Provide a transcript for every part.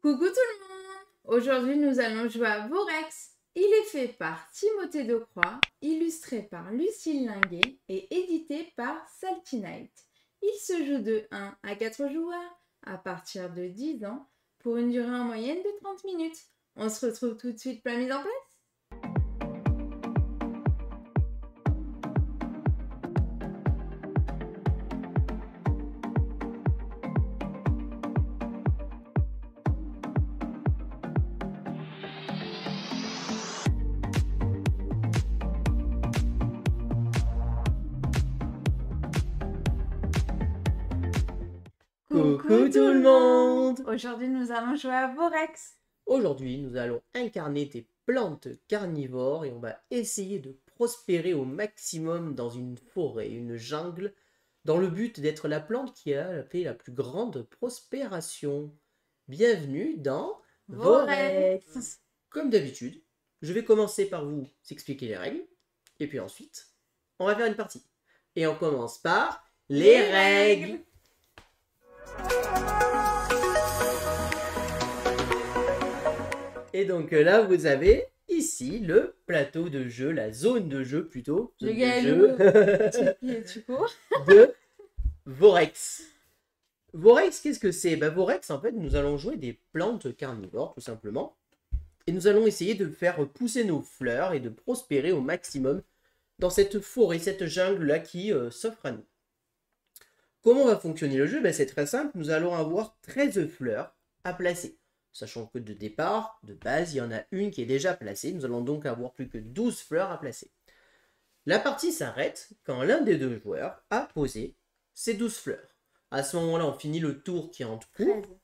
Coucou tout le monde! Aujourd'hui, nous allons jouer à Vorex. Il est fait par Timothée Decroix, illustré par Lucille Linguet et édité par Salty-Night. Il se joue de 1 à 4 joueurs à partir de 10 ans pour une durée en moyenne de 30 minutes. On se retrouve tout de suite pour la mise en place. Coucou tout le monde! Aujourd'hui, nous allons jouer à Vorex. Aujourd'hui, nous allons incarner des plantes carnivores et on va essayer de prospérer au maximum dans une forêt, une jungle, dans le but d'être la plante qui a fait la plus grande prospération. Bienvenue dans Vorex! Comme d'habitude, je vais commencer par vous expliquer les règles et puis ensuite, on va faire une partie. Et on commence par les règles! Et donc là, vous avez ici le plateau de jeu, la zone de jeu plutôt, Je zone de gagne. jeu Tu cours. de Vorex. Vorex, qu'est-ce que c'est? Vorex, en fait, nous allons jouer des plantes carnivores, tout simplement. Et nous allons essayer de faire pousser nos fleurs et de prospérer au maximum dans cette forêt, cette jungle-là qui s'offre à nous. Comment va fonctionner le jeu? C'est très simple, nous allons avoir 13 fleurs à placer. Sachant que de départ, de base, il y en a une qui est déjà placée. Nous allons donc avoir plus que 12 fleurs à placer. La partie s'arrête quand l'un des deux joueurs a posé ses 12 fleurs. À ce moment-là, on finit le tour qui est en cours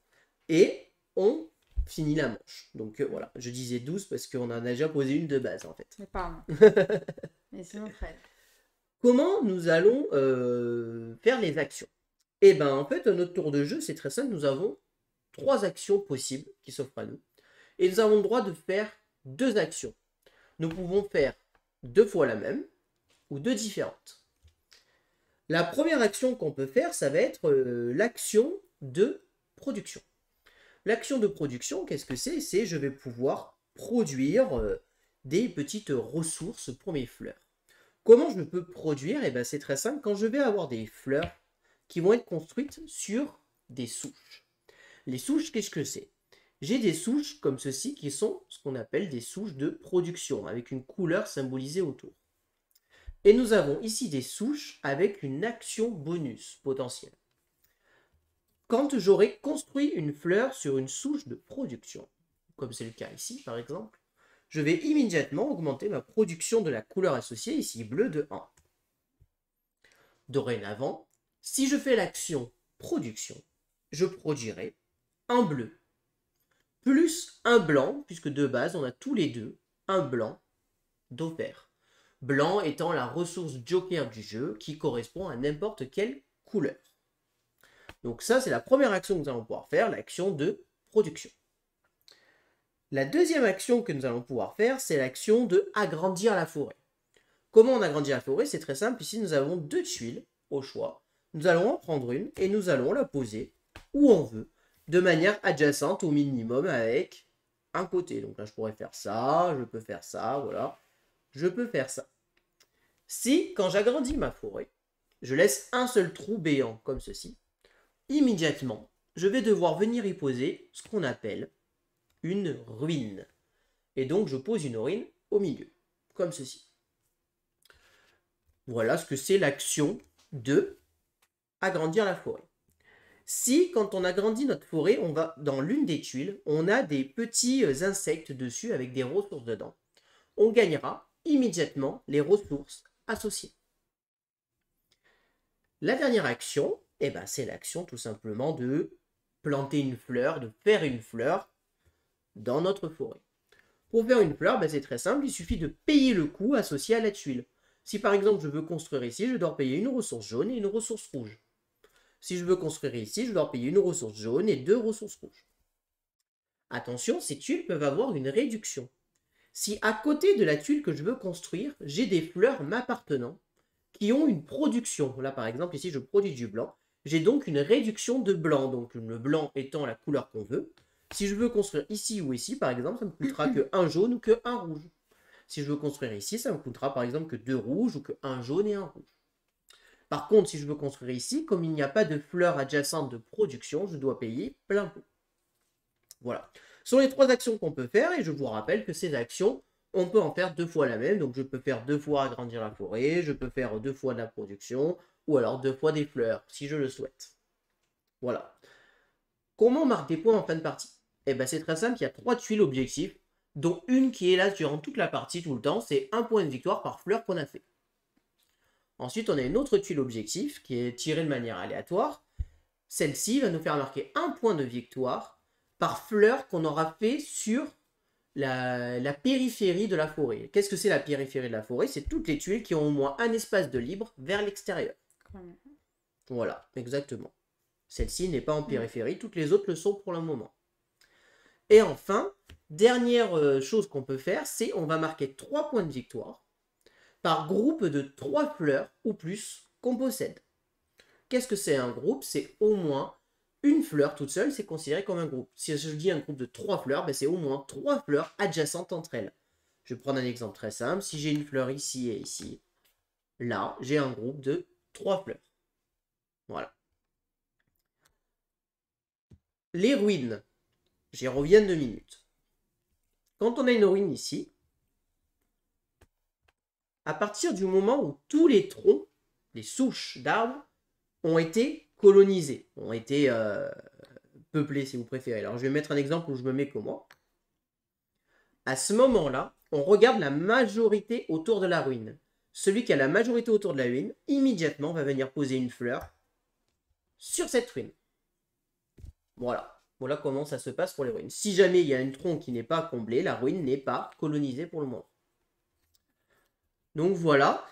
et on finit la manche. Donc voilà, je disais 12 parce qu'on en a déjà posé une de base en fait. Mais pardon. Mais sinon, 13. Comment nous allons faire les actions? En fait, notre tour de jeu, c'est très simple. Nous avons 3 actions possibles qui s'offrent à nous. Et nous avons le droit de faire 2 actions. Nous pouvons faire 2 fois la même ou 2 différentes. La première action qu'on peut faire, ça va être l'action de production. L'action de production, qu'est-ce que c'est? C'est je vais pouvoir produire des petites ressources pour mes fleurs. Comment je peux produire? C'est très simple. Quand je vais avoir des fleurs qui vont être construites sur des souches. Les souches, qu'est-ce que c'est? J'ai des souches comme ceci qui sont ce qu'on appelle des souches de production, avec une couleur symbolisée autour. Et nous avons ici des souches avec une action bonus potentielle. Quand j'aurai construit une fleur sur une souche de production, comme c'est le cas ici par exemple, je vais immédiatement augmenter ma production de la couleur associée, ici bleu, de 1. Dorénavant, si je fais l'action production, je produirai un bleu, plus un blanc, puisque de base, on a tous les deux un blanc d'offert. Blanc étant la ressource joker du jeu, qui correspond à n'importe quelle couleur. Donc ça, c'est la première action que nous allons pouvoir faire, l'action de production. La deuxième action que nous allons pouvoir faire, c'est l'action de agrandir la forêt. Comment on agrandit la forêt? C'est très simple, ici nous avons 2 tuiles au choix. Nous allons en prendre une et nous allons la poser où on veut, de manière adjacente au minimum avec un côté. Donc là, je pourrais faire ça, je peux faire ça, voilà. Je peux faire ça. Si, quand j'agrandis ma forêt, je laisse un seul trou béant comme ceci, immédiatement, je vais devoir venir y poser ce qu'on appelle une ruine. Et donc, je pose une ruine au milieu, comme ceci. Voilà ce que c'est l'action de agrandir la forêt. Si, quand on agrandit notre forêt, on va dans l'une des tuiles, on a des petits insectes dessus avec des ressources dedans, on gagnera immédiatement les ressources associées. La dernière action, c'est l'action tout simplement de planter une fleur, de faire une fleur dans notre forêt. Pour faire une fleur, c'est très simple, il suffit de payer le coût associé à la tuile. Si par exemple je veux construire ici, je dois payer une ressource jaune et une ressource rouge. Si je veux construire ici, je dois payer une ressource jaune et 2 ressources rouges. Attention, ces tuiles peuvent avoir une réduction. Si à côté de la tuile que je veux construire, j'ai des fleurs m'appartenant qui ont une production, là par exemple ici je produis du blanc, j'ai donc une réduction de blanc, donc le blanc étant la couleur qu'on veut, Si je veux construire ici ou ici, par exemple, ça me coûtera que un jaune ou que un rouge. Si je veux construire ici, ça me coûtera par exemple que 2 rouges ou que un jaune et un rouge. Par contre, si je veux construire ici, comme il n'y a pas de fleurs adjacentes de production, je dois payer plein pot. Voilà. Ce sont les 3 actions qu'on peut faire et je vous rappelle que ces actions, on peut en faire 2 fois la même. Donc je peux faire 2 fois agrandir la forêt, je peux faire 2 fois de la production ou alors 2 fois des fleurs si je le souhaite. Voilà. Comment on marque des points en fin de partie? Eh bien c'est très simple, il y a 3 tuiles objectifs, dont une qui est là durant toute la partie tout le temps, c'est 1 point de victoire par fleur qu'on a fait. Ensuite, on a une autre tuile objectif qui est tirée de manière aléatoire. Celle-ci va nous faire marquer 1 point de victoire par fleur qu'on aura fait sur la périphérie de la forêt. Qu'est-ce que c'est la périphérie de la forêt? C'est toutes les tuiles qui ont au moins un espace de libre vers l'extérieur. Voilà, exactement. Celle-ci n'est pas en périphérie, toutes les autres le sont pour le moment. Et enfin, dernière chose qu'on peut faire, c'est on va marquer 3 points de victoire par groupe de 3 fleurs ou plus qu'on possède. Qu'est-ce que c'est un groupe? C'est au moins une fleur toute seule, c'est considéré comme un groupe. Si je dis un groupe de 3 fleurs, ben c'est au moins 3 fleurs adjacentes entre elles. Je vais prendre un exemple très simple. Si j'ai une fleur ici et ici, là, j'ai un groupe de 3 fleurs. Voilà. Les ruines. J'y reviens 2 minutes. Quand on a une ruine ici, à partir du moment où tous les troncs, les souches d'arbres, ont été colonisés, ont été peuplés si vous préférez. Alors je vais mettre un exemple où je me mets comment. À ce moment-là, on regarde la majorité autour de la ruine. Celui qui a la majorité autour de la ruine, immédiatement va venir poser une fleur sur cette ruine. Voilà. Voilà comment ça se passe pour les ruines. Si jamais il y a un tronc qui n'est pas comblé, la ruine n'est pas colonisée pour le moment. Donc voilà.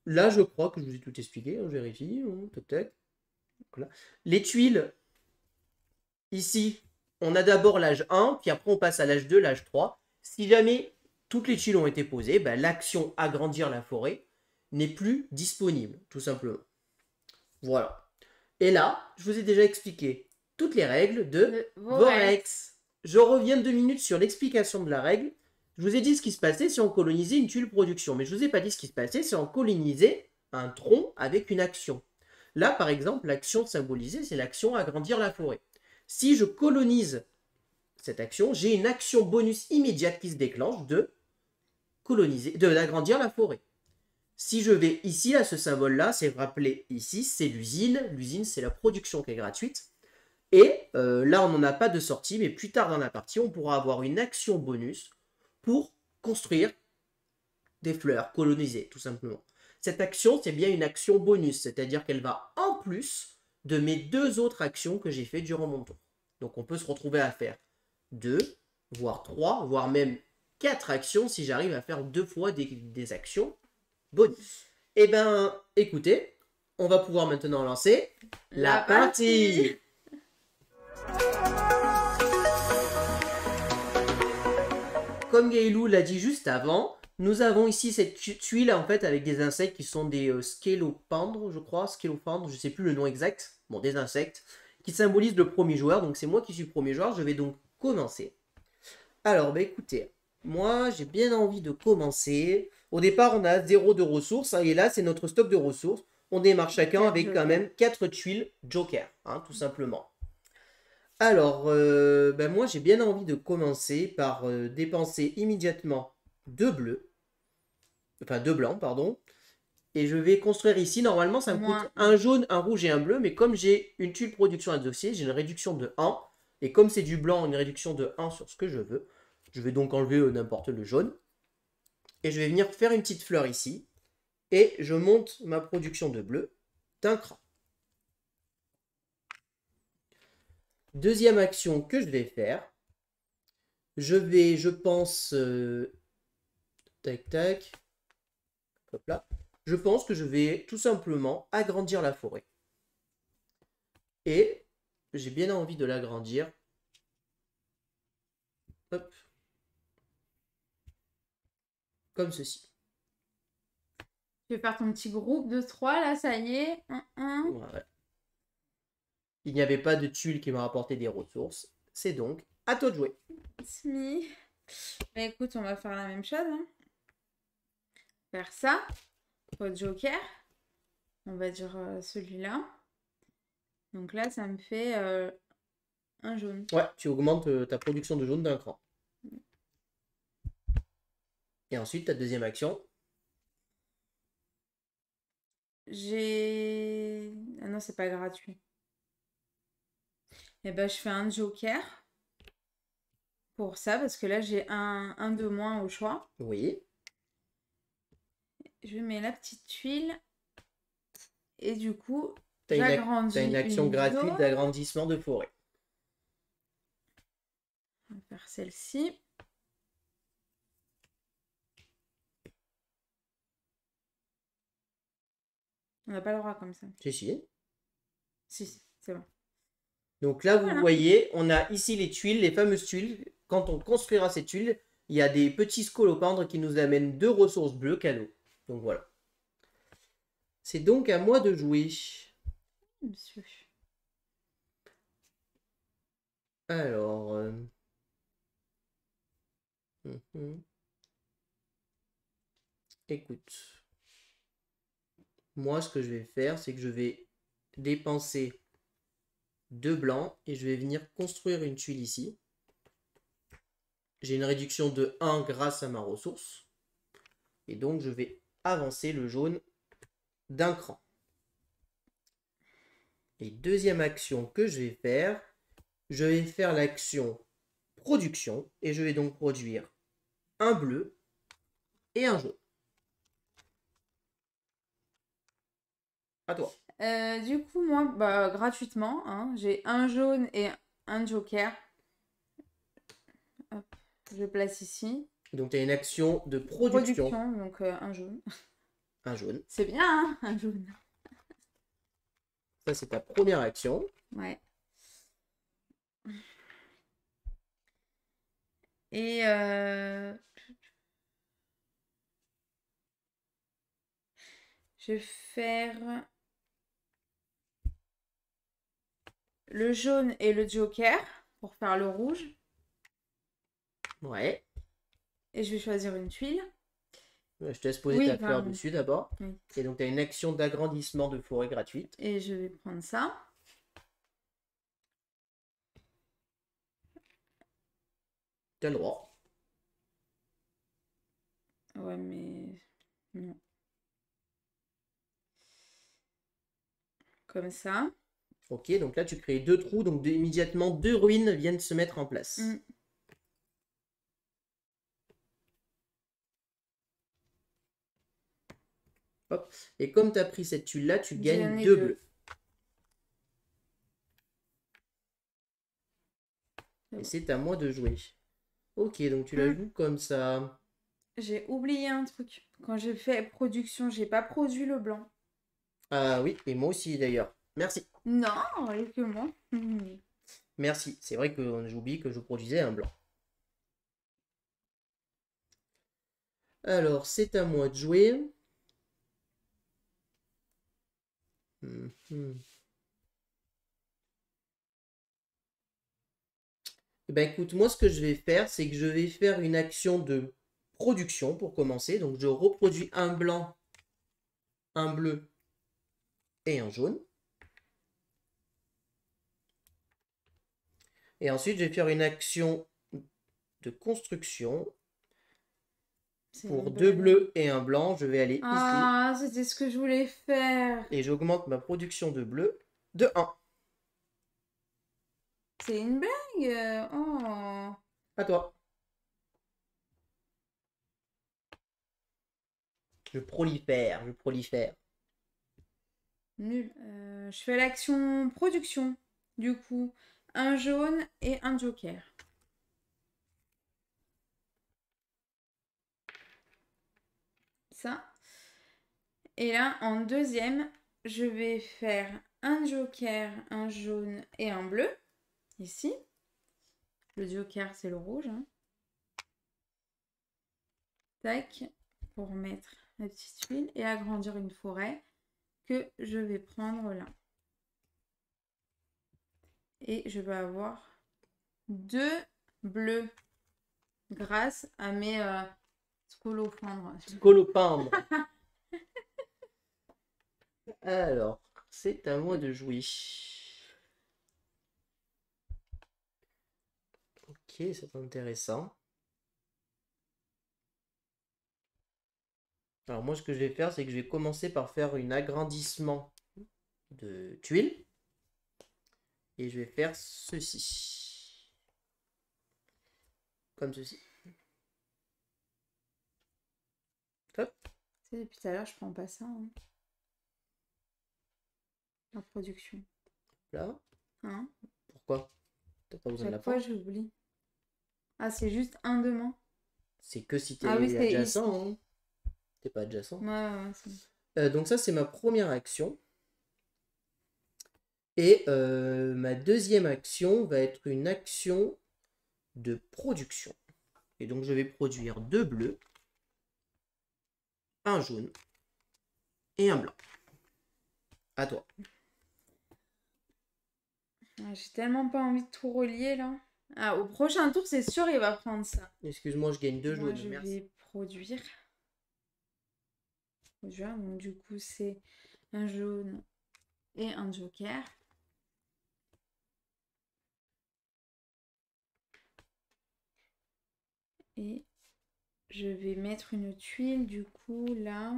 Là, je crois que je vous ai tout expliqué. Je vérifie. Tac. Voilà. Les tuiles, ici, on a d'abord l'âge 1, puis après on passe à l'âge 2, l'âge 3. Si jamais toutes les tuiles ont été posées, ben, l'action agrandir la forêt n'est plus disponible, tout simplement. Voilà. Et là, je vous ai déjà expliqué toutes les règles de Vorex. Je reviens 2 minutes sur l'explication de la règle. Je vous ai dit ce qui se passait si on colonisait une tuile production, mais je ne vous ai pas dit ce qui se passait si on colonisait un tronc avec une action. Là, par exemple, l'action symbolisée, c'est l'action agrandir la forêt. Si je colonise cette action, j'ai une action bonus immédiate qui se déclenche d'agrandir la forêt. Si je vais ici, à ce symbole-là, c'est rappelé ici, c'est l'usine. L'usine, c'est la production qui est gratuite. Et là, on n'en a pas de sortie, mais plus tard dans la partie, on pourra avoir une action bonus pour construire des fleurs colonisées, tout simplement. Cette action, c'est bien une action bonus, c'est-à-dire qu'elle va en plus de mes 2 autres actions que j'ai fait durant mon tour. Donc on peut se retrouver à faire 2, voire 3, voire même 4 actions si j'arrive à faire 2 fois des actions bonus. Eh bien, écoutez, on va pouvoir maintenant lancer la partie. Comme Gaëlou l'a dit juste avant, nous avons ici cette tuile en fait avec des insectes qui sont des scélopendres, je crois, scélopendres, je sais plus le nom exact, bon des insectes, qui symbolisent le premier joueur, donc c'est moi qui suis premier joueur, je vais donc commencer. Alors, bah écoutez, moi j'ai bien envie de commencer. Au départ, on a 0 de ressources, hein, et là c'est notre stock de ressources. On démarre chacun avec quand même 4 tuiles joker, hein, tout simplement. Alors, ben moi j'ai bien envie de commencer par dépenser immédiatement 2 bleus. Enfin 2 blancs, pardon. Et je vais construire ici, normalement ça me coûte un jaune, un rouge et un bleu. Mais comme j'ai une tuile production associée, j'ai une réduction de 1. Et comme c'est du blanc, une réduction de 1 sur ce que je veux. Je vais donc enlever n'importe le jaune. Et je vais venir faire une petite fleur ici. Et je monte ma production de bleu d'un cran. Deuxième action que je vais faire, je pense, tac tac, hop là, je pense que je vais tout simplement agrandir la forêt. Et j'ai bien envie de l'agrandir. Hop. Comme ceci. Tu vais faire ton petit groupe de 3 là, ça y est. Ouais. Il n'y avait pas de tuile qui m'a rapporté des ressources. C'est donc à toi de jouer. Smee. Bah, écoute, on va faire la même chose. Hein. Faire ça. Votre joker. On va dire celui-là. Donc là, ça me fait un jaune. Ouais, tu augmentes ta production de jaune d'un cran. Et ensuite, ta deuxième action. J'ai... Ah non, c'est pas gratuit. Et ben, je fais un joker pour ça, parce que là, j'ai un de moins au choix. Oui. Je mets la petite tuile. Et du coup, T'as j'agrandis une action gratuite zone. d'agrandissement de forêt. On va faire celle-ci. On n'a pas le droit comme ça. Si, si. Si, c'est bon. Donc là, vous Voilà. voyez, on a ici les tuiles, les fameuses tuiles. Quand on construira ces tuiles, il y a des petits scolopendres qui nous amènent 2 ressources bleues cadeaux. Donc voilà. C'est donc à moi de jouer. Monsieur. Alors... Écoute. Moi, ce que je vais faire, c'est que je vais dépenser 2 blancs et je vais venir construire une tuile ici. J'ai une réduction de 1 grâce à ma ressource. Et donc, je vais avancer le jaune d'un cran. Et deuxième action que je vais faire l'action production. Et je vais donc produire un bleu et un jaune. À toi. Du coup, moi, bah, gratuitement, hein, j'ai un jaune et un joker. Hop, je le place ici. Donc, tu as une action de production. Donc un jaune. Un jaune. C'est bien, hein, un jaune. Ça, c'est ta première action. Ouais. Et je vais faire le jaune et le joker pour faire le rouge. Ouais. Et je vais choisir une tuile. Je te laisse poser ta fleur dessus d'abord. Oui. Et donc, tu as une action d'agrandissement de forêt gratuite. Et je vais prendre ça. Tu as le droit. Ouais, mais non. Comme ça. Ok, donc là, tu crées 2 trous. Donc, immédiatement, 2 ruines viennent se mettre en place. Hop. Et comme tu as pris cette tuile-là, tu gagnes 2 bleus. Et c'est à moi de jouer. Ok, donc tu la joues comme ça. J'ai oublié un truc. Quand j'ai fait production, j'ai pas produit le blanc. Ah oui, et moi aussi d'ailleurs. Merci. Non, et que moi. Merci. C'est vrai que j'oublie que je produisais un blanc. Alors, c'est à moi de jouer. Eh ben, écoute, moi ce que je vais faire, c'est que je vais faire une action de production pour commencer. Donc je reproduis un blanc, un bleu et un jaune. Et ensuite, je vais faire une action de construction. Pour 2 bleus et un blanc, je vais aller ici. Ah, c'était ce que je voulais faire. Et j'augmente ma production de bleu de 1. C'est une blague. Oh. À toi. Je prolifère, je prolifère. Nul. Je fais l'action production. Du coup, un jaune et un joker. Ça. Et là, en deuxième, je vais faire un joker, un jaune et un bleu. Ici. Le joker, c'est le rouge. Hein. Tac. Pour mettre la petite huile et agrandir une forêt que je vais prendre là. Et je vais avoir 2 bleus grâce à mes scolopendres. Scolopendre. Alors, c'est à moi de jouer. Ok, c'est intéressant. Alors moi, ce que je vais faire, c'est que je vais commencer par faire un agrandissement de tuiles. Et je vais faire ceci. Comme ceci. Hop. Tu sais, depuis tout à l'heure, je prends pas ça. Hein. La production. Là. Hein? Pourquoi? T'as pas besoin de la Chaque fois, forme. j'oublie. Ah, c'est juste un demain. C'est que si t'es Ah oui, c'est adjacent. ici. Hein. T'es pas adjacent. Ouais, Donc ça, c'est ma première action. Et ma deuxième action va être une action de production. Et donc, je vais produire 2 bleus, un jaune et un blanc. À toi. Ah, j'ai tellement pas envie de tout relier là. Ah, au prochain tour, c'est sûr, il va prendre ça. Excuse-moi, je gagne 2 Moi, jaunes. je Merci. vais produire. Donc, du coup, c'est un jaune et un joker. Et je vais mettre une tuile, du coup, là.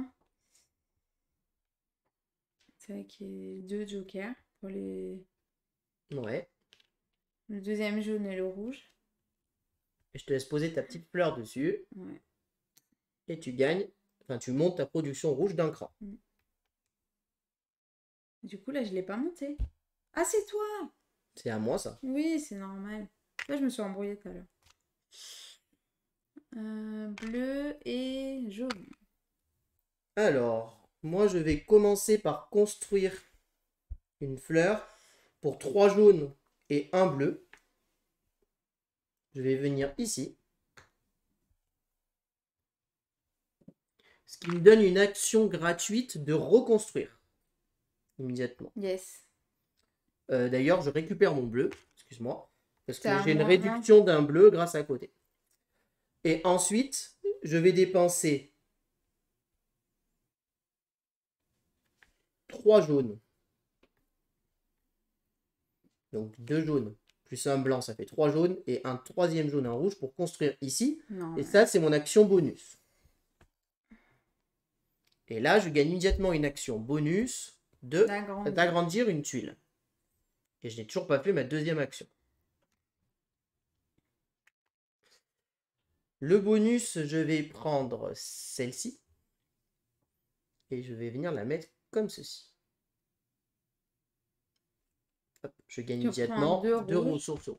C'est vrai qu'il y a 2 jokers pour les... Ouais. Le deuxième jaune et le rouge. Et je te laisse poser ta petite fleur dessus. Ouais. Et tu gagnes. Enfin, tu montes ta production rouge d'un cran. Du coup, là, je l'ai pas monté. Ah, c'est toi! C'est à moi, ça. Oui, c'est normal. Là, je me suis embrouillée tout à l'heure. Bleu et jaune. Alors, moi, je vais commencer par construire une fleur pour 3 jaunes et un bleu. Je vais venir ici. Ce qui me donne une action gratuite de reconstruire immédiatement. Yes. D'ailleurs, je récupère mon bleu, excuse-moi, parce que C'est à j'ai une moi, réduction d'un bleu grâce à côté. Et ensuite, je vais dépenser 3 jaunes. Donc 2 jaunes plus un blanc, ça fait 3 jaunes. Et un troisième jaune, un rouge pour construire ici. Non, Et mais- ça, c'est mon action bonus. Et là, je gagne immédiatement une action bonus d'agrandir une tuile. Et je n'ai toujours pas fait ma deuxième action. Le bonus, je vais prendre celle-ci. Et je vais venir la mettre comme ceci. Hop, je gagne immédiatement 2 ressources rouges.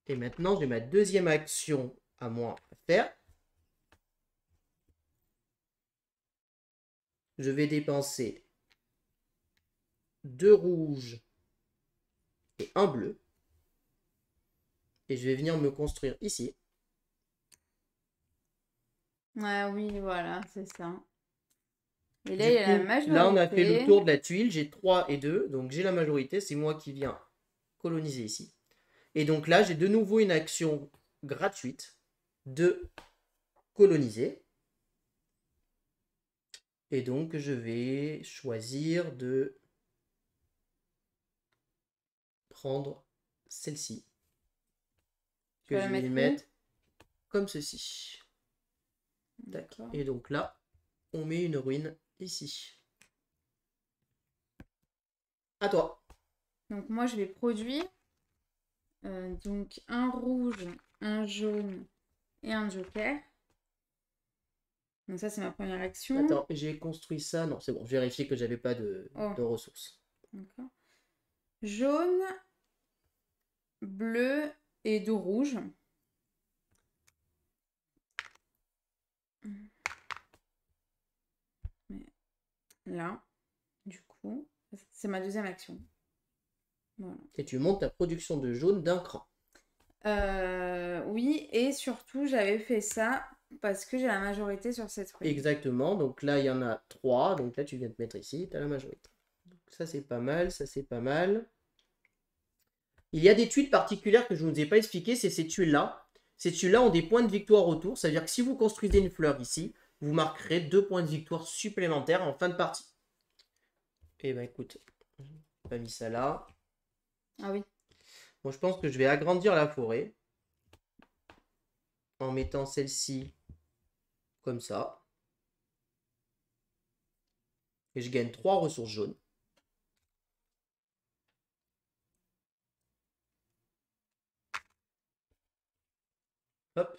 Et maintenant, j'ai ma deuxième action à moi à faire. Je vais dépenser 2 rouges et un bleu. Et je vais venir me construire ici. Ah oui, voilà, c'est ça. Et là, Du il y a la coup, majorité. là, on a fait le tour de la tuile. J'ai 3 et 2. Donc, j'ai la majorité. C'est moi qui viens coloniser ici. Et donc là, j'ai de nouveau une action gratuite de coloniser. Et donc, je vais choisir de prendre celle-ci. Que je vais mettre comme ceci. D'accord. Et donc là, on met une ruine ici. À toi. Donc moi, je vais produire donc un rouge, un jaune et un joker. Donc ça, c'est ma première action. Attends, j'ai construit ça. Non, c'est bon. Je vérifie que j'avais pas de ressources. D'accord. Jaune, bleu et 2 rouges. Là, du coup, c'est ma deuxième action. Voilà. Et tu montes ta production de jaune d'un cran. Oui, et surtout, j'avais fait ça parce que j'ai la majorité sur cette ruine. Exactement. Donc là, il y en a 3. Donc là, tu viens te mettre ici. Tu as la majorité. ça c'est pas mal, ça c'est pas mal. Il y a des tuiles particulières que je ne vous ai pas expliquées, c'est ces tuiles-là. Ces tuiles-là ont des points de victoire autour, ça veut dire que si vous construisez une fleur ici, vous marquerez 2 points de victoire supplémentaires en fin de partie. Eh ben écoute, j'ai pas mis ça là. Ah oui. Bon, je pense que je vais agrandir la forêt en mettant celle-ci comme ça. Et je gagne 3 ressources jaunes. Hop.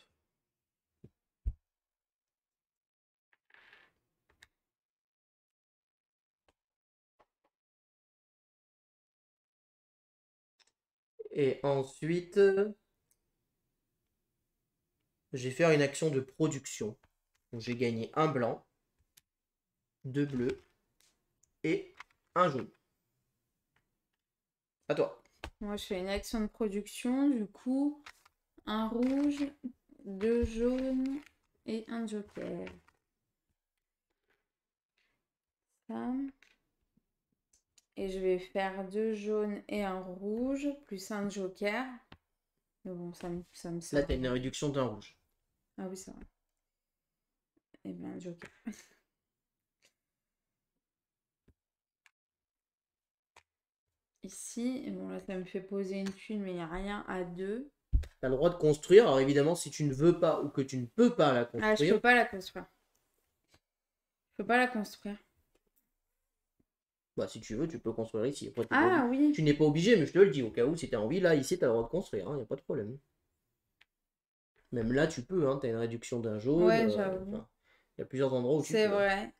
Et ensuite, je vais faire une action de production. Donc, j'ai gagné un blanc, 2 bleus et un jaune. À toi. Moi, je fais une action de production. Du coup, un rouge, 2 jaunes et un joker. Ça. Et je vais faire 2 jaunes et un rouge, plus un joker. Mais bon, ça me Là, sert. tu as une réduction d'un rouge. Ah oui, c'est vrai. Et bien, un joker. Ici, et bon là, ça me fait poser une tuile, mais il n'y a rien à 2. Tu as le droit de construire. Alors évidemment, si tu ne veux pas ou que tu ne peux pas la Ah, je construire, peux pas la construire. Je peux pas la construire. bah, si tu veux, tu peux construire ici. Après, Ah oui. tu n'es pas obligé, mais je te le dis, au cas où, si tu as envie, là, ici, tu as le droit de construire, il n'y a pas de problème. Même là, tu peux, hein, tu as une réduction d'un jaune. Ouais, j'avoue. Enfin, il y a plusieurs endroits où tu peux. C'est vrai.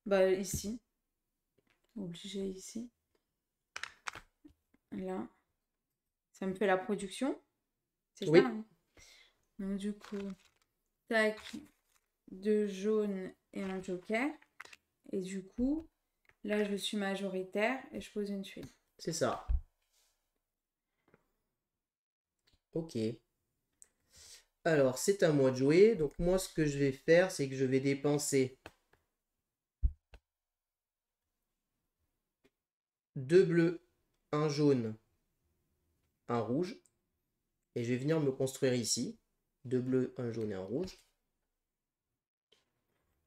Bah ici. Obligé ici. Là. Ça me fait la production. C'est Oui. ça, hein. Donc du coup, tac, 2 jaunes et un joker. Et du coup, là, je suis majoritaire et je pose une tuile. C'est ça. Ok. Alors, c'est à moi de jouer. Donc, moi, ce que je vais faire, c'est que je vais dépenser 2 bleus, un jaune, un rouge. Et je vais venir me construire ici. 2 bleus, un jaune et un rouge.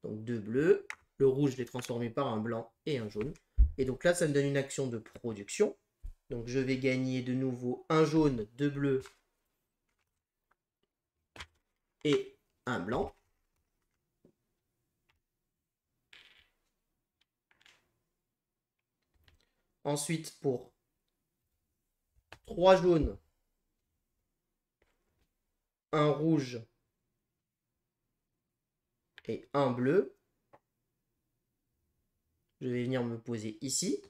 Donc, 2 bleus. Le rouge, je l'ai transformé par un blanc et un jaune. Et donc là, ça me donne une action de production. Donc, je vais gagner de nouveau un jaune, 2 bleus et un blanc. Ensuite, pour 3 jaunes, un rouge et un bleu, je vais venir me poser ici.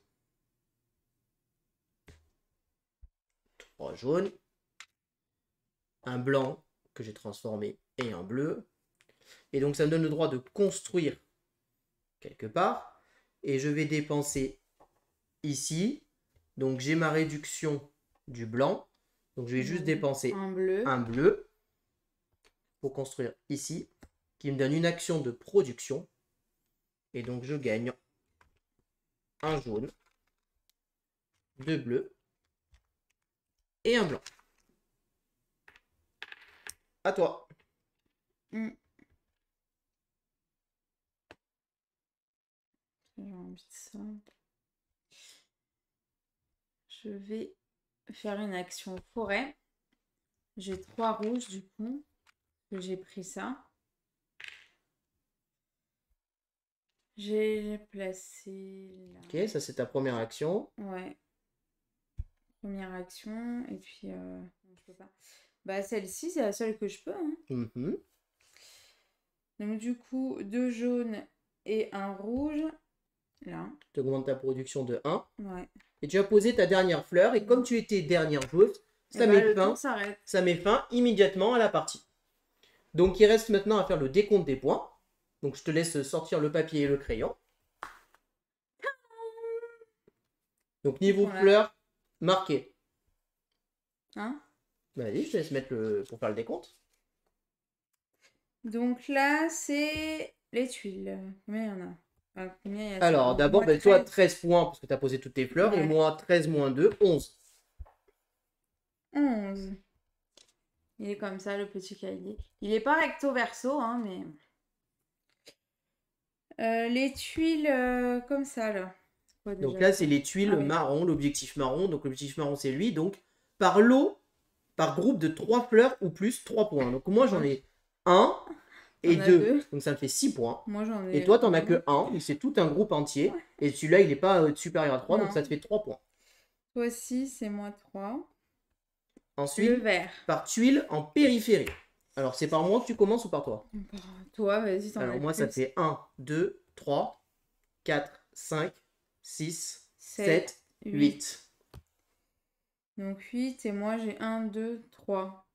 3 jaunes, un blanc que j'ai transformé et un bleu. Et donc ça me donne le droit de construire quelque part. Et je vais dépenser ici. Donc j'ai ma réduction du blanc. Donc je vais juste dépenser un bleu pour construire ici, qui me donne une action de production. Et donc je gagne un jaune, 2 bleus et un blanc. À toi. J'ai envie de ça. Je vais faire une action forêt. J'ai 3 rouges du coup. Que j'ai pris ça. J'ai placé là. Ok, ça c'est ta première action. Ouais. Première action. Et puis, je peux pas. Bah, celle-ci, c'est la seule que je peux. Hein. Donc, du coup, 2 jaunes et un rouge. Là. Tu augmentes ta production de 1. Ouais. Et tu as posé ta dernière fleur. Et comme tu étais dernière joueuse, ça met fin immédiatement à la partie. Donc il reste maintenant à faire le décompte des points. Donc je te laisse sortir le papier et le crayon. Donc niveau fleur, marqué. Hein? Vas-y, je te laisse mettre pour faire le décompte. Donc là, c'est les tuiles. Combien il y en a? Combien il y a Alors, donc, d'abord, moi, ben, toi, 13. 13 points parce que tu as posé toutes tes fleurs. Et Ouais. moi, 13 moins 2, 11. 11. Il est comme ça, le petit cahier. Il est pas recto verso, hein, mais... les tuiles comme ça, là. C'est quoi Donc déjà là, ça? c'est les tuiles Ah oui. marron, l'objectif marron. Donc l'objectif marron, c'est lui. Donc, par lot, par groupe de 3 fleurs ou plus, 3 points. Donc moi, j'en ai 1 et T'en as 2. 2. Donc ça me fait 6 points. Moi, j'en Et ai toi, t'en as 1. que 1. C'est tout un groupe entier. Et celui-là, il n'est pas supérieur à 3. Donc Non. ça te fait 3 points. Toi aussi, c'est moi 3. Le Ensuite, vert. par tuile en périphérie. Alors, c'est par moi que tu commences ou par toi? Toi, vas-y, t'en as Alors, le moi, ça plus. fait 1, 2, 3, 4, 5, 6, 7, 7, 8. 8. Donc 8, et moi, j'ai 1, 2, 3.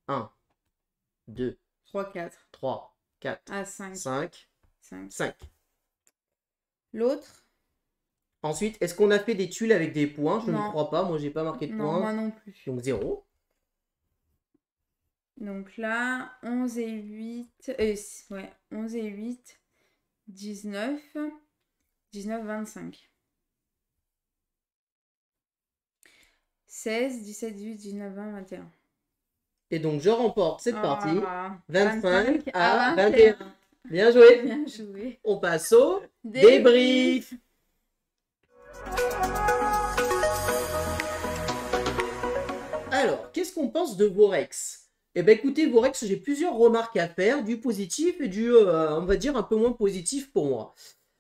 1, 2, 3, 4. 3, 4, Ah, 5. 5, 5. 5. L'autre? Ensuite, est-ce qu'on a fait des tuiles avec des points? Je ne Non. crois pas. Moi, j'ai pas marqué de Non, moi points. non plus. Donc 0. Donc là, 11 et 8. Ouais, 11 et 8. 19. 19, 25. 16, 17, 18, 19, 20, 21. Et donc, je remporte cette partie. Ah, 25 à 21. 21. Bien joué. Bien joué. On passe au Débrief. débrief. Alors, qu'est-ce qu'on pense de Vorex? Eh bien, écoutez, Vorex, j'ai plusieurs remarques à faire, du positif et du, on va dire, un peu moins positif pour moi.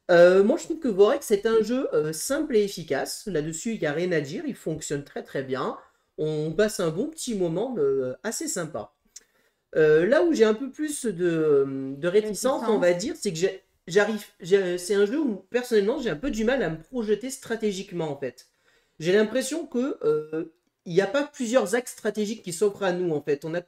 Moi, je trouve que Vorex, c'est un jeu simple et efficace. Là-dessus, il n'y a rien à dire. Il fonctionne très très bien. On passe un bon petit moment assez sympa. Là où j'ai un peu plus de réticence, on va dire, c'est que c'est un jeu où, personnellement, j'ai un peu du mal à me projeter stratégiquement, en fait. J'ai l'impression que il n'y a pas plusieurs axes stratégiques qui s'offrent à nous, en fait. On n'a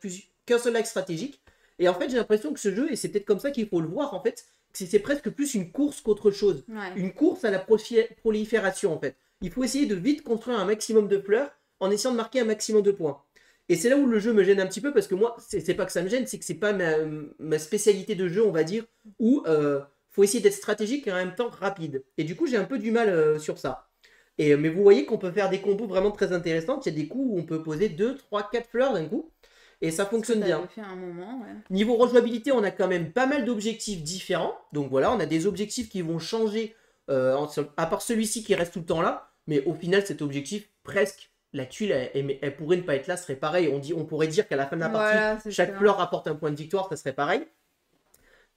qu'un seul axe stratégique. Et en fait, j'ai l'impression que ce jeu, et c'est peut-être comme ça qu'il faut le voir, en fait, c'est presque plus une course qu'autre chose. Ouais. Une course à la prolifération, en fait. Il faut essayer de vite construire un maximum de fleurs en essayant de marquer un maximum de points. Et c'est là où le jeu me gêne un petit peu, parce que moi, c'est pas que ça me gêne, c'est que c'est pas ma spécialité de jeu, on va dire, où faut essayer d'être stratégique et en même temps rapide. Et du coup, j'ai un peu du mal sur ça. Mais vous voyez qu'on peut faire des combos vraiment très intéressants. Il y a des coups où on peut poser 2, 3, 4 fleurs d'un coup. Et ça fonctionne bien. Fait un moment, ouais. Niveau rejouabilité, on a quand même pas mal d'objectifs différents. Donc voilà, on a des objectifs qui vont changer, à part celui-ci qui reste tout le temps là. Mais au final, cet objectif, presque, la tuile, elle pourrait ne pas être là, ce serait pareil. On pourrait dire qu'à la fin de la partie, Voilà, chaque fleur rapporte un point de victoire, ça serait pareil.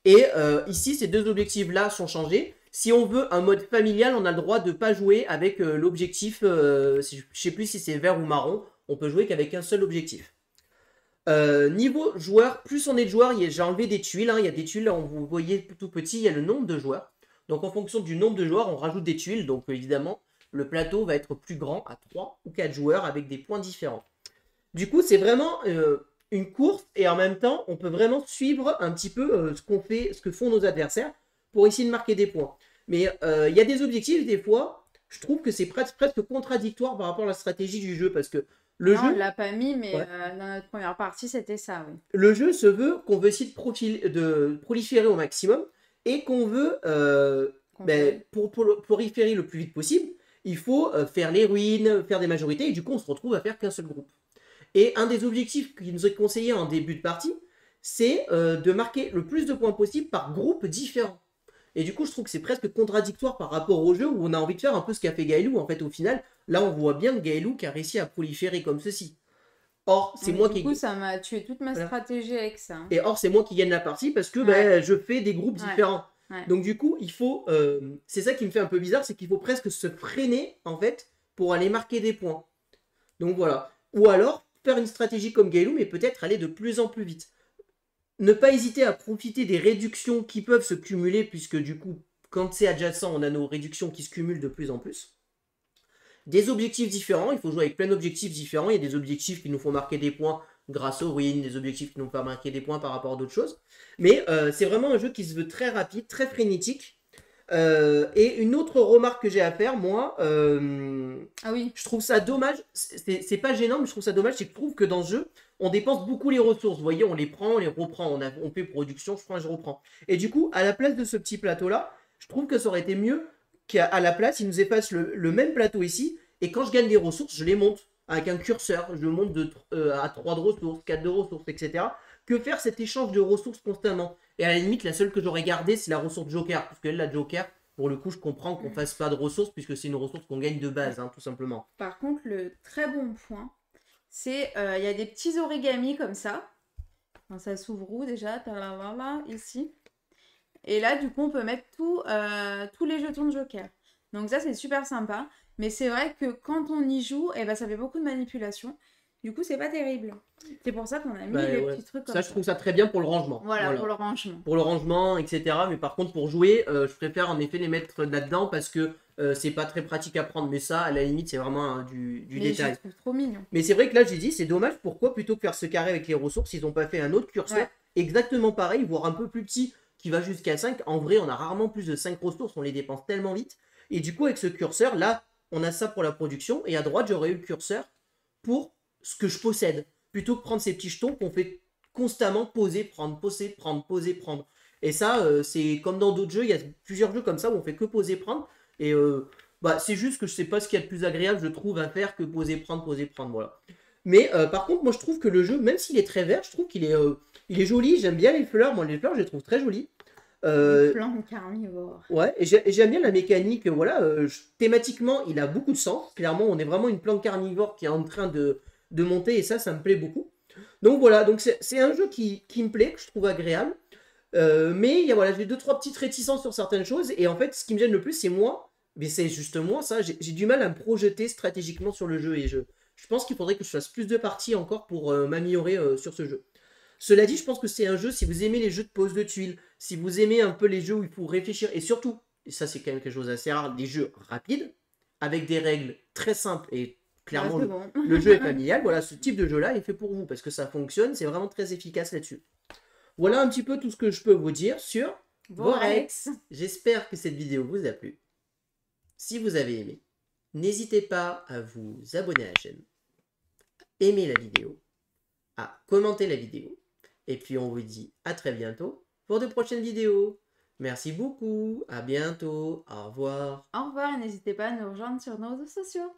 Et ici, ces deux objectifs-là sont changés. Si on veut un mode familial, on a le droit de ne pas jouer avec l'objectif, je ne sais plus si c'est vert ou marron, on peut jouer qu'avec un seul objectif. Niveau joueur, plus on est de joueurs, j'ai enlevé des tuiles, hein, il y a des tuiles, là, vous voyez tout petit, il y a le nombre de joueurs. Donc en fonction du nombre de joueurs, on rajoute des tuiles, donc évidemment, le plateau va être plus grand à 3 ou 4 joueurs avec des points différents. Du coup, c'est vraiment une course et en même temps, on peut vraiment suivre un petit peu ce que font nos adversaires pour essayer de marquer des points. Mais il y a des objectifs, des fois, je trouve que c'est presque contradictoire par rapport à la stratégie du jeu parce que le jeu. On l'a pas mis, mais dans notre première partie, c'était ça, oui. Le jeu se veut qu'on veut essayer de proliférer au maximum et qu'on veut, pour proliférer le plus vite possible, il faut faire les ruines, faire des majorités et du coup, on se retrouve à faire qu'un seul groupe. Et un des objectifs qui nous est conseillé en début de partie, c'est de marquer le plus de points possible par groupe différent. Et du coup, je trouve que c'est presque contradictoire par rapport au jeu où on a envie de faire un peu ce qu'a fait Gaëlou. En fait, au final, là, on voit bien Gaëlou qui a réussi à proliférer comme ceci. Or, c'est moi qui. Du coup, ça m'a tué toute ma stratégie avec ça. Et or, c'est moi qui gagne la partie parce que je fais des groupes différents. Ouais. Donc, du coup, il faut. C'est ça qui me fait un peu bizarre, c'est qu'il faut presque se freiner, en fait, pour aller marquer des points. Donc, voilà. Ou alors, faire une stratégie comme Gaëlou, mais peut-être aller de plus en plus vite. Ne pas hésiter à profiter des réductions qui peuvent se cumuler, puisque du coup, quand c'est adjacent, on a nos réductions qui se cumulent de plus en plus. Des objectifs différents, il faut jouer avec plein d'objectifs différents. Il y a des objectifs qui nous font marquer des points grâce aux ruines, des objectifs qui nous font marquer des points par rapport à d'autres choses. Mais c'est vraiment un jeu qui se veut très rapide, très frénétique. Et une autre remarque que j'ai à faire, moi, je trouve ça dommage, c'est pas gênant, mais je trouve ça dommage, c'est que je trouve que dans ce jeu, on dépense beaucoup les ressources. Vous voyez, on les prend, on les reprend, on fait production, je prends et je reprends. Et du coup, à la place de ce petit plateau-là, Je trouve que ça aurait été mieux qu'à la place, ils nous effacent le même plateau ici, et quand je gagne des ressources, je les monte avec un curseur, je monte à 3 de ressources, 4 de ressources, etc. Que faire cet échange de ressources constamment. Et à la limite, la seule que j'aurais gardée, c'est la ressource Joker, parce que la Joker, pour le coup, je comprends qu'on fasse pas de ressources, puisque c'est une ressource qu'on gagne de base, hein, tout simplement. Par contre, le très bon point, c'est il y a des petits origamis comme ça. Enfin, ça s'ouvre où déjà? Là, ici. Et là, du coup, on peut mettre tous les jetons de Joker. Donc ça, c'est super sympa. Mais c'est vrai que quand on y joue, eh ben, ça fait beaucoup de manipulation. Du coup, c'est pas terrible. C'est pour ça qu'on a mis Bah, les ouais. petits trucs comme Ça, je trouve ça très bien pour le rangement. Voilà, pour le rangement. Pour le rangement, etc. Mais par contre, pour jouer, je préfère en effet les mettre là-dedans parce que c'est pas très pratique à prendre. Mais ça, à la limite, c'est vraiment hein, du Mais détail. je le trouve trop mignon. Mais c'est vrai que là, j'ai dit, c'est dommage. Pourquoi, plutôt que faire ce carré avec les ressources, ils n'ont pas fait un autre curseur Ouais. exactement pareil, voire un peu plus petit, qui va jusqu'à 5. En vrai, on a rarement plus de 5 ressources, on les dépense tellement vite. Et du coup, avec ce curseur, là, on a ça pour la production. Et à droite, j'aurais eu le curseur pour ce que je possède. Plutôt que prendre ces petits jetons qu'on fait constamment poser, prendre, poser, prendre, poser, prendre. Et ça, c'est comme dans d'autres jeux, il y a plusieurs jeux comme ça où on fait que poser, prendre. Et bah, c'est juste que je sais pas ce qu'il y a de plus agréable, je trouve, à faire que poser, prendre, voilà. Mais par contre, moi je trouve que le jeu, même s'il est très vert, je trouve il est joli, j'aime bien les fleurs, moi les fleurs je les trouve très jolies. Des plantes carnivores. Ouais, et j'aime bien la mécanique, voilà, thématiquement il a beaucoup de sens, clairement on est vraiment une plante carnivore qui est en train de monter et ça me plaît beaucoup. Donc voilà, donc c'est un jeu qui me plaît, que je trouve agréable. Mais il y a, voilà, j'ai deux, trois petites réticences sur certaines choses. Et en fait, ce qui me gêne le plus, c'est moi. Mais c'est juste moi, ça. J'ai du mal à me projeter stratégiquement sur le jeu. Et je pense qu'il faudrait que je fasse plus de parties encore pour m'améliorer sur ce jeu. Cela dit, je pense que c'est un jeu, si vous aimez les jeux de pose de tuiles, si vous aimez un peu les jeux où il faut réfléchir, et surtout, et ça c'est quand même quelque chose d'assez rare, des jeux rapides, avec des règles très simples et clairement Ouais, c'est bon. le jeu est familial, voilà, ce type de jeu-là est fait pour vous, parce que ça fonctionne, c'est vraiment très efficace là-dessus. Voilà un petit peu tout ce que je peux vous dire sur Vorex. J'espère que cette vidéo vous a plu. Si vous avez aimé, n'hésitez pas à vous abonner à la chaîne, aimer la vidéo, à commenter la vidéo. Et puis on vous dit à très bientôt pour de prochaines vidéos. Merci beaucoup, à bientôt, au revoir. Au revoir et n'hésitez pas à nous rejoindre sur nos réseaux sociaux.